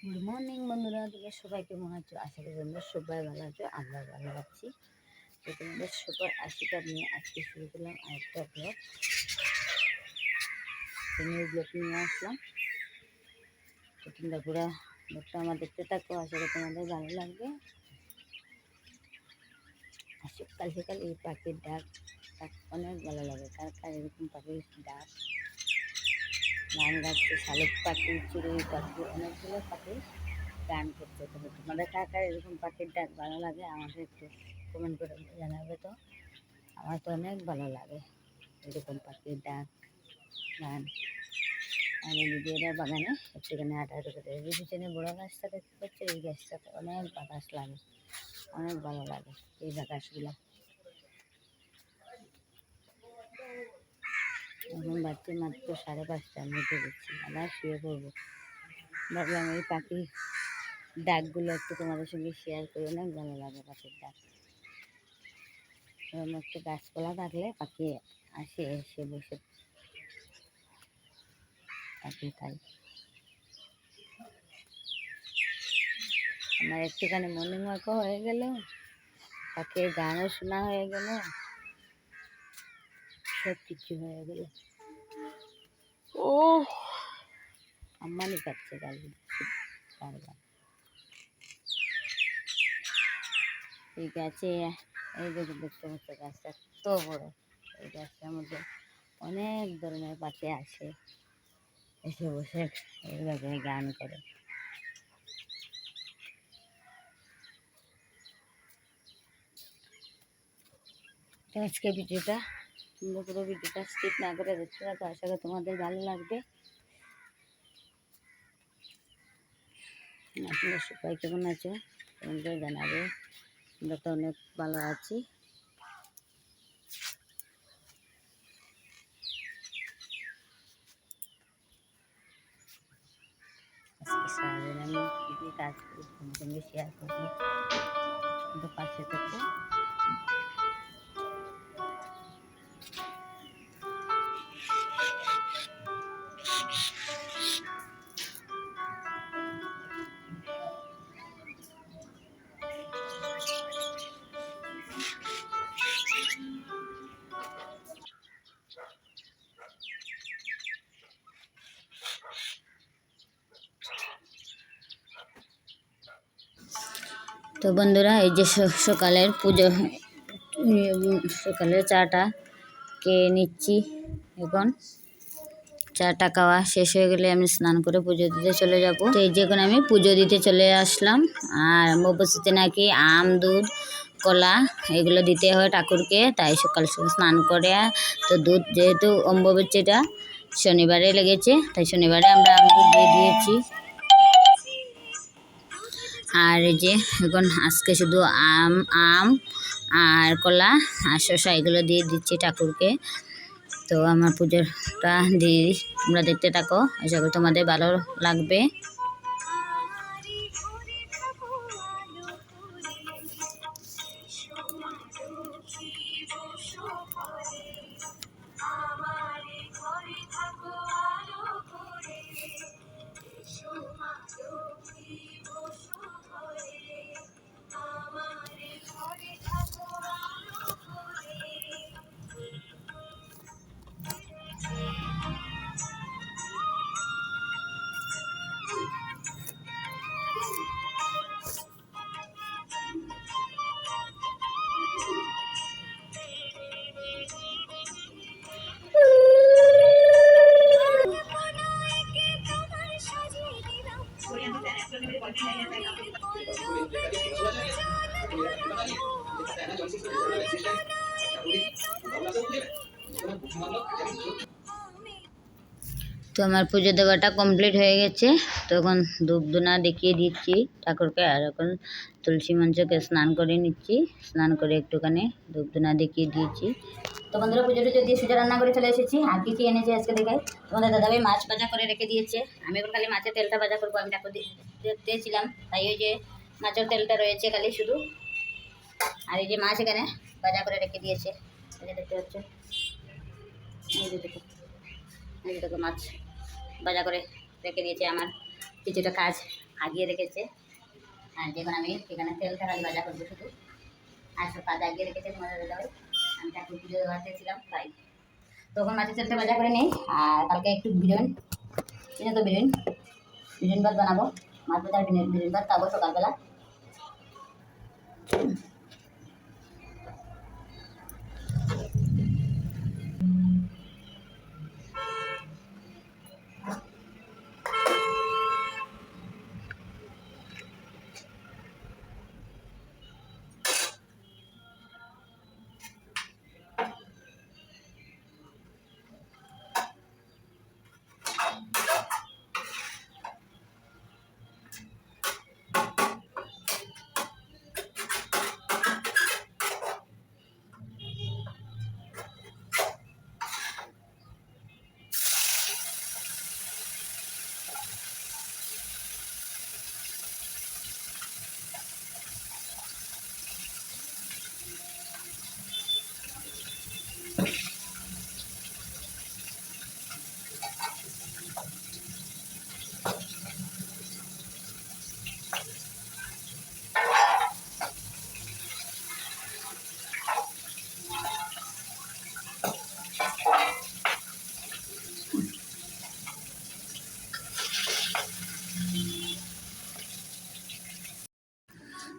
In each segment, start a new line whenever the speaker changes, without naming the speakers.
Good morning বন্ধুরা, তোমরা সবাই কেমন আছো? আশা করি তোমরা সবাই ভালো আছো, আমরা ভালো আছি। তো তোমাদের সবার আশীর্বাদ নিয়ে আজকে শুরু করলাম আরেকটা ব্লগ। নিউ ব্লগ নিয়ে আসলাম। তো তোমরা পুরো ব্লগটা আমার দেখতে থাকো, আশা করি তোমাদের ভালো লাগবে। আর সকাল সকাল এই পাখির ডাক অনেক ভালো লাগে। কার কার এরকম পাখির ডাক, গান গাচ্ছে, শালিক পাখি, চড়ুই পাখি, অনেকগুলো পাখি গান করতে। তবে তোমাদের কার কার এরকম পাখির ডাক ভালো লাগে আমাদের একটু কমেন্ট করে জানাবে। তো আমার তো অনেক ভালো লাগে এরকম পাখির ডাক, গান। আর এই ভিডিওটা বাগানে একটুখানি হাঁটাহাঁটি করে, এই পিছনে বড় গাছটা দেখতে পাচ্ছি, এই গাছটাতে অনেক বাতাস লাগে, অনেক ভালো লাগে এই বাতাসগুলো। এখন বাচ্চা মাত্র 5:30 মধ্যে দিচ্ছি, আবার শুয়ে পড়বো। ভাবলাম এই পাখির ডাকগুলো একটু তোমাদের সঙ্গে শেয়ার করি, অনেক ভালো লাগে পাখির ডাক। এরকম একটু গাছপালা থাকলে পাখি আসে, এসে বসে থাকে। তাই আমার একটুখানি মর্নিং ওয়াকও হয়ে গেল, পাখির গানও শোনা হয়ে গেল, সব কিছু হয়ে গেল। ও আম্মানি পাচ্ছে গালি বারবার। এই গাছে, এই দেখতে দেখতে গাছটা এত বড়, এই গাছটার মধ্যে অনেক ধরনের পাখি আসে, এসে বসে এইভাবে গান করে। তো আজকে ভিডিওটা তোমরা পুরো ভিডিওটা স্কিপ না করে দেখতে থাকো, আশা করি তোমাদের ভালো লাগবে। তোমরা সবাই কেমন আছো তোমাদের জানাবে, আমরা তো অনেক ভালো আছি। আজকে সারাদিন আমি কী কী কাজ করি তোমাদের সঙ্গে শেয়ার করবো, কিন্তু পাশে থাকো। তো বন্ধুরা, এই যে সকালের পুজো, সকালের চাটা খেয়ে নিচ্ছি। এখন চাটা খাওয়া শেষ হয়ে গেলে আমি স্নান করে পুজো দিতে চলে যাব। তো এই যে এখন আমি পুজো দিতে চলে আসলাম। আর অম্বুবাচীতে নাকি আম, দুধ, কলা এগুলো দিতে হয় ঠাকুরকে, তাই সকাল সকাল স্নান করে। তো দুধ, যেহেতু অম্বুবাচীটা শনিবারে লেগেছে, তাই শনিবারে আমরা আম দুধ দিয়ে দিয়েছি। আর এই যে এখন আজকে শুধু আম আর কলা আর শসা এগুলো দিয়ে দিচ্ছি ঠাকুরকে। তো আমার পুজোটা দিয়ে তোমরা দেখতে থাকো, আশা করি তোমাদের ভালো লাগবে। তো আমার পুজো দেওয়াটা কমপ্লিট হয়ে গেছে। তখন ধূপ ধুনা দেখিয়ে দিচ্ছি ঠাকুরকে, আর এখন তুলসী মঞ্চকে স্নান করে নিচ্ছি। স্নান করে একটুখানি ধূপ ধুনা দেখিয়ে দিয়েছি। তো বন্ধুরা, পুজো টুজো দিয়ে সোজা রান্না করে চলে এসেছি। আর কি কি এনেছে আজকে দেখাই। তোমাদের দাদাভাই মাছ ভাজা করে রেখে দিয়েছে, আমি এখন খালি মাছের তেলটা ভাজা করবো। আমি ঠাকুর দিয়েছিলাম, তাই ওই যে মাছের তেলটা রয়েছে খালি শুধু। আর এই যে মাছ এখানে ভাজা করে রেখে দিয়েছে, এই যে দেখতে পাচ্ছ, এই যে দেখো, এই যে দেখো মাছ ভাজা করে রেখে দিয়েছে। আমার কিছুটা কাজ আগিয়ে রেখেছে। আর যখন আমি সেখানে তেলটা খালি ভাজা করবো শুধু, আর সব কাজ আগিয়ে রেখেছে তোমাদের দাদাভাই। আমি তাকে ভিডিও দেওয়াতে ছিলাম তাই তখন মাছের তেলটা ভাজা করে নিই। আর কালকে একটু বিরিয়ানি তো বিরিয়ানি ভাত বানাবো, মাছ ভাজার বিরিয়ানি ভাত খাবো সকালবেলা।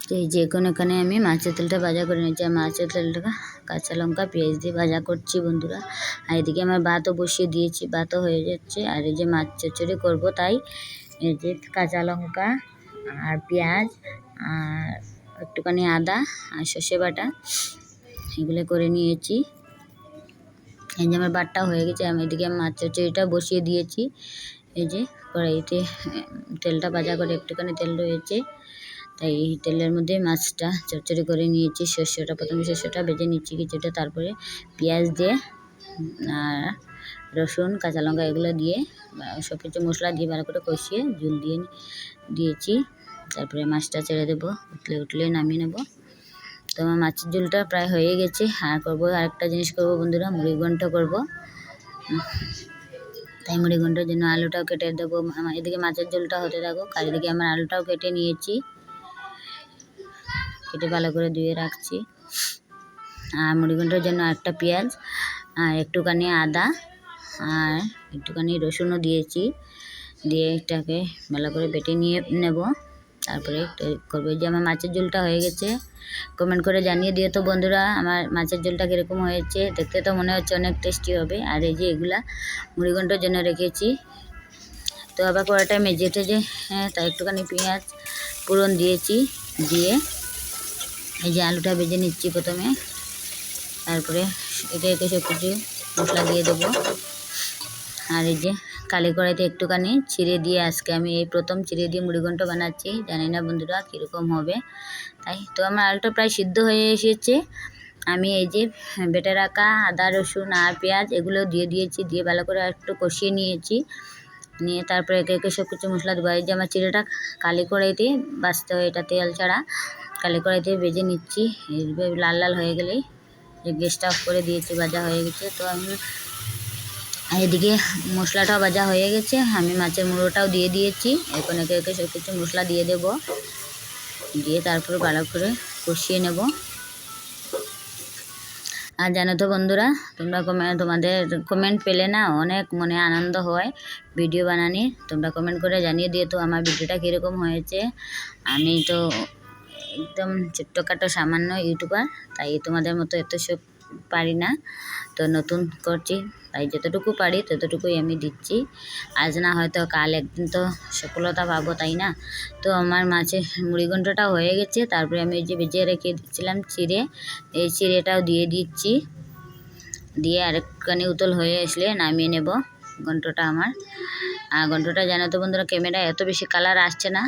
তো এই যে এখানে আমি মাছের তেলটা ভাজা করে নিয়েছি। আর মাছের তেলটা কাঁচা লঙ্কা পেঁয়াজ দিয়ে ভাজা করছি বন্ধুরা। আর এদিকে আমার ভাতও বসিয়ে দিয়েছি, ভাতও হয়ে যাচ্ছে। আর এই যে মাছ চচ্চড়ি করবো, তাই এই যে কাঁচা লঙ্কা আর পেঁয়াজ আর একটুখানি আদা আর সর্ষে বাটা এগুলো করে নিয়েছি। এই যে আমার ভাতটা হয়ে গেছে। আমি এদিকে মাছ চচ্চড়িটা বসিয়ে দিয়েছি। এই যে কড়াইতে তেলটা ভাজা করে একটুখানি তেল রয়েছে, তাই এই তেলের মধ্যে মাছটা চচ্চড়ি করে নিয়েছি। প্রথমে শস্যটা ভেজে নিচ্ছি কিছুটা, তারপরে পেঁয়াজ দিয়ে আর রসুন কাঁচা লঙ্কা এগুলো দিয়ে সব কিছু মশলা দিয়ে ভালো করে কষিয়ে ঝোল দিয়েছি। তারপরে মাছটা ছেড়ে দেবো, উঠলে নামিয়ে নেব। তো আমার মাছের ঝোলটা প্রায় হয়ে গেছে। আর করবো আরেকটা জিনিস করবো বন্ধুরা, মুড়ি ঘন্ট করবো। তাই মুড়ি ঘন্টের জন্য আলুটাও কেটে দেবো। আমার এদিকে মাছের ঝোলটা হতে থাকুক, আর এদিকে আমার আলুটাও কেটে নিয়েছি, কেটে ভালো করে ধুয়ে রাখছি। আর মুড়ি ঘন্টের জন্য একটা পেঁয়াজ আর একটুখানি আদা আর একটুখানি রসুনও দিয়েছি, দিয়ে এটাকে ভালো করে বেটে নিয়ে নেব। তারপরে করবো। যে আমার মাছের ঝোলটা হয়ে গেছে, কমেন্ট করে জানিয়ে দিও তো বন্ধুরা আমার মাছের ঝোলটা কীরকম হয়েছে। দেখতে তো মনে হচ্ছে অনেক টেস্টি হবে। আর এই যে এগুলা মুড়ি ঘন্টের জন্য রেখেছি। তো আবার কড়াইটা মেজে টেজে তাই একটুখানি পেঁয়াজ ফোড়ন দিয়েছি, দিয়ে এই যে আলুটা ভেজে নিচ্ছি প্রথমে। তারপরে একে সব কিছু মশলা দিয়ে দেবো। আর এই যে কালি কড়াইতে একটুখানি চিড়ে দিয়ে, আজকে আমি এই প্রথম চিড়ে দিয়ে মুড়িঘণ্ট বানাচ্ছি, জানি না বন্ধুরা কীরকম হবে। তাই তো আমার আলুটা প্রায় সিদ্ধ হয়ে এসেছে। আমি এই যে বেটে রাখা আদা রসুন আর পেঁয়াজ এগুলো দিয়ে দিয়েছি, দিয়ে ভালো করে একটু কষিয়ে নিয়েছি। নিয়ে তারপরে একে সব কিছু মশলা দেবো। এই যে আমার চিড়েটা কালি কড়াইতে বাছতে হয়, এটা তেল ছাড়া কালি কড়াইতে ভেজে নিচ্ছি। লাল লাল হয়ে গেলেই গ্যাসটা অফ করে দিয়েছি, ভাজা হয়ে গেছে। তো আমি এদিকে মশলাটাও ভাজা হয়ে গেছে, আমি মাছের মুড়োটাও দিয়ে দিয়েছি। এখন একে সব কিছু মশলা দিয়ে দেব, দিয়ে তারপর ভালো করে কষিয়ে নেব। আর জানো তো বন্ধুরা, তোমাদের কমেন্ট পেলে না অনেক মনে আনন্দ হয় ভিডিও বানানি। তোমরা কমেন্ট করে জানিয়ে দিও তো আমার ভিডিওটা কীরকম হয়েছে। আমি তো একদম ছোট্টখাটো সামান্য ইউটিউবার, তাই তোমাদের মতো এত সব পারি না, তো নতুন করছি, তাই যতটুকু পারি ততটুকুই আমি দিচ্ছি। আজ না হয়তো কাল একদিন তো সফলতা পাবো, তাই না? তো আমার মাছের মুড়িঘণ্টটাও হয়ে গেছে। তারপরে আমি এই যে ভেজে রেখে দিচ্ছিলাম চিড়ে, এই চিড়েটাও দিয়ে দিচ্ছি, দিয়ে আরেকটুখানি উতল হয়ে আসলে নামিয়ে নেব ঘণ্টটা আমার। আর ঘণ্টটা জানো তো বন্ধুরা, ক্যামেরায় এত বেশি কালার আসছে না,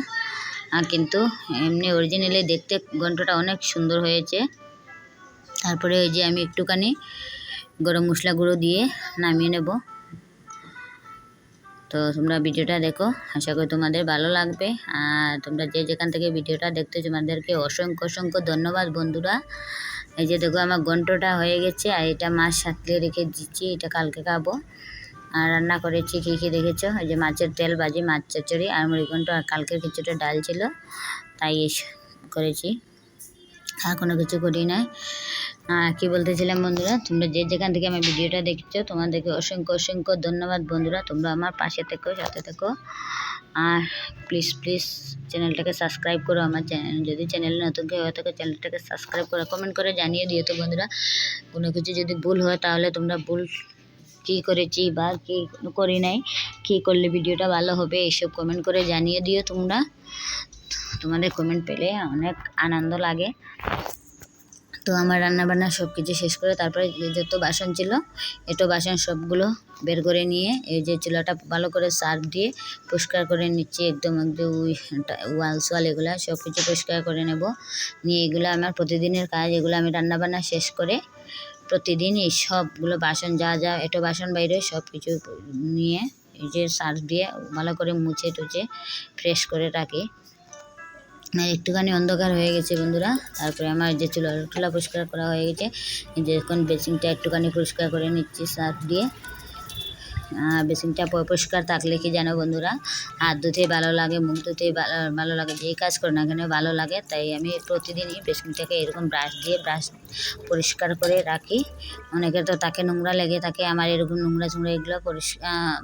কিন্তু এমনি অরিজিনালি দেখতে ঘণ্টটা অনেক সুন্দর হয়েছে। তারপরে এই যে আমি একটুখানি গরম মশলা গুঁড়ো দিয়ে নামিয়ে নেব। তো তোমরা ভিডিওটা দেখো, আশা করি তোমাদের ভালো লাগবে। আর তোমরা যে যেখান থেকে ভিডিওটা দেখতে তোমাদেরকে অসংখ্য অসংখ্য ধন্যবাদ বন্ধুরা। এই যে দেখো আমার ঘণ্টটা হয়ে গেছে, আর এটা মাছ সাতলে রেখে দিচ্ছি, এটা কালকে খাবো। আর রান্না করেছি কী কী দেখেছো, এই যে মাছের তেল ভাজি, মাছ চচ্চড়ি আর মুড়িঘণ্ট, আর কালকের কিছুটা ডাল ছিল, তাই করেছি, আর কোনো কিছু করি নাই। কি বলতেছিলাম বন্ধুরা, তোমরা যে যেখান থেকে আমার ভিডিওটা দেখছো তোমাদেরকে অসংখ্য অসংখ্য ধন্যবাদ বন্ধুরা, তোমরা আমার পাশে থেকো, সাথে থেকো। আর প্লিজ প্লিজ চ্যানেলটাকে সাবস্ক্রাইব করো, আমার চ্যানেল যদি চ্যানেলে নতুন কেউ হয়ে থাকে চ্যানেলটাকে সাবস্ক্রাইব করো, কমেন্ট করে জানিয়ে দিও তো বন্ধুরা। কোনো কিছু যদি ভুল হয় তাহলে তোমরা ভুল কী করেছি বা কী করি নাই, কী করলে ভিডিওটা ভালো হবে এইসব কমেন্ট করে জানিয়ে দিও তোমরা। তোমাদের কমেন্ট পেলে অনেক আনন্দ লাগে। তো আমার রান্নাবান্না সব কিছু শেষ করে তারপরে যত বাসন ছিল এটো বাসন সবগুলো বের করে নিয়ে এই যে চুলাটা ভালো করে সার্ফ দিয়ে পরিষ্কার করে নিচ্ছি, একদম ওয়াল সোয়াল এগুলো সব কিছু পরিষ্কার করে নেব। নিয়ে এগুলো আমার প্রতিদিনের কাজ, এগুলো আমি রান্নাবান্না শেষ করে প্রতিদিন এই সবগুলো বাসন যা যা এটো বাসন বাইরে সব কিছু নিয়ে এই যে সার্ফ দিয়ে ভালো করে মুছে টুছে ফ্রেশ করে রাখি। একটুখানি অন্ধকার হয়ে গেছে বন্ধুরা, তারপরে আমার যে চুলা পরিষ্কার করা হয়ে গেছে, যে এখন বেসিনটা একটুখানি পরিষ্কার করে নিচ্ছি সার্ফ দিয়ে। বেসিনটা পরিষ্কার থাকলে কি জানো বন্ধুরা, হাত ধুতেই ভালো লাগে, মুখ ধুতেই ভালো লাগে, যেই কাজ করো না কেন ভালো লাগে। তাই আমি প্রতিদিনই বেসিনটাকে এরকম ব্রাশ পরিষ্কার করে রাখি। অনেকের তো তাকে নোংরা লেগে থাকে, আমার এরকম নোংরা চোংরা এগুলো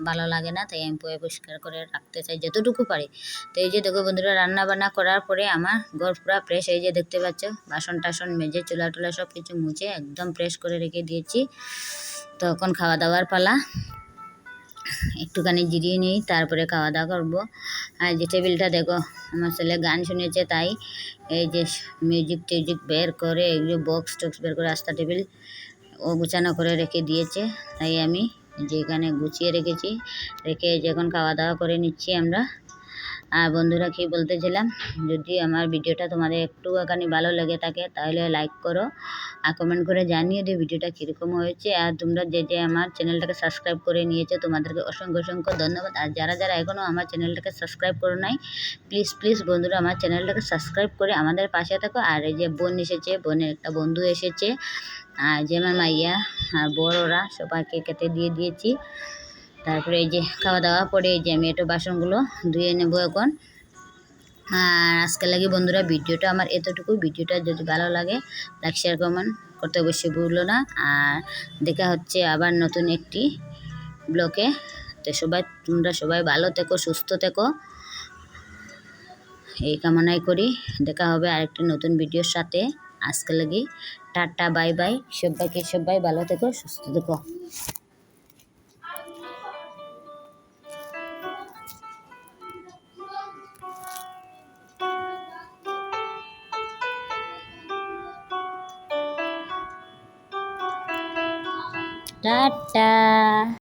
ভালো লাগে না, তাই আমি পরিষ্কার করে রাখতে চাই যতটুকু পারি। তো এই যে দেখো বন্ধুরা, রান্না বান্না করার পরে আমার ঘর পুরো ফ্রেশ, এই যে দেখতে পাচ্ছ বাসন টাসন মেজে চুলা টুলা সব কিছু মুছে একদম ফ্রেশ করে রেখে দিয়েছি। তো এখন খাওয়া দাওয়ার পালা, একটুখানি জিরিয়ে নিই তারপরে খাওয়া দাওয়া করবো। আর যে টেবিলটা দেখো, আমার ছেলে গান শুনেছে তাই এই যে মিউজিক টিউজিক বের করে এগুলো বক্স টক্স বের করে রাস্তা টেবিল ও গুছানো করে রেখে দিয়েছে, তাই আমি যেখানে গুছিয়ে রেখেছি রেখে যখন খাওয়া দাওয়া করে নিচ্ছি আমরা। আর বন্ধুরা কি বলতেছিলাম, যদি আমার ভিডিওটা তোমাদের একটুখানি ভালো লেগে থাকে তাহলে লাইক করো আর কমেন্ট করে জানিয়ে দিও ভিডিওটা কীরকম হয়েছে। আর তোমরা যে যে আমার চ্যানেলটাকে সাবস্ক্রাইব করে নিয়েছো তোমাদেরকে অসংখ্য অসংখ্য ধন্যবাদ। আর যারা যারা এখনও আমার চ্যানেলটাকে সাবস্ক্রাইব করো নাই প্লিজ প্লিজ বন্ধুরা আমার চ্যানেলটাকে সাবস্ক্রাইব করে আমাদের পাশে থাকো। আর এই যে বোন এসেছে, বোনের একটা বন্ধু এসেছে, আর যে আমার মাইয়া আর বড়রা সবাইকে খেতে দিয়ে দিয়েছি। তারপরে এই যে খাওয়া দাওয়া পরে এই যে আমি একটু বাসনগুলো ধুয়ে নেব এখন। আর আজকে লাগে বন্ধুরা ভিডিওটা আমার এতটুকু, ভিডিওটা যদি ভালো লাগে লাইক শেয়ার কমেন্ট করতে অবশ্যই ভুলো না। আর দেখা হচ্ছে আবার নতুন একটি ব্লগে। তো তোমরা সবাই ভালো থেকো, সুস্থ থেকো, এই কামনাই করি। দেখা হবে আরেকটি নতুন ভিডিওর সাথে। আজকে লাগি টাটা বাই বাই, সবাই ভালো থেকো, সুস্থ থেকো। টাটা।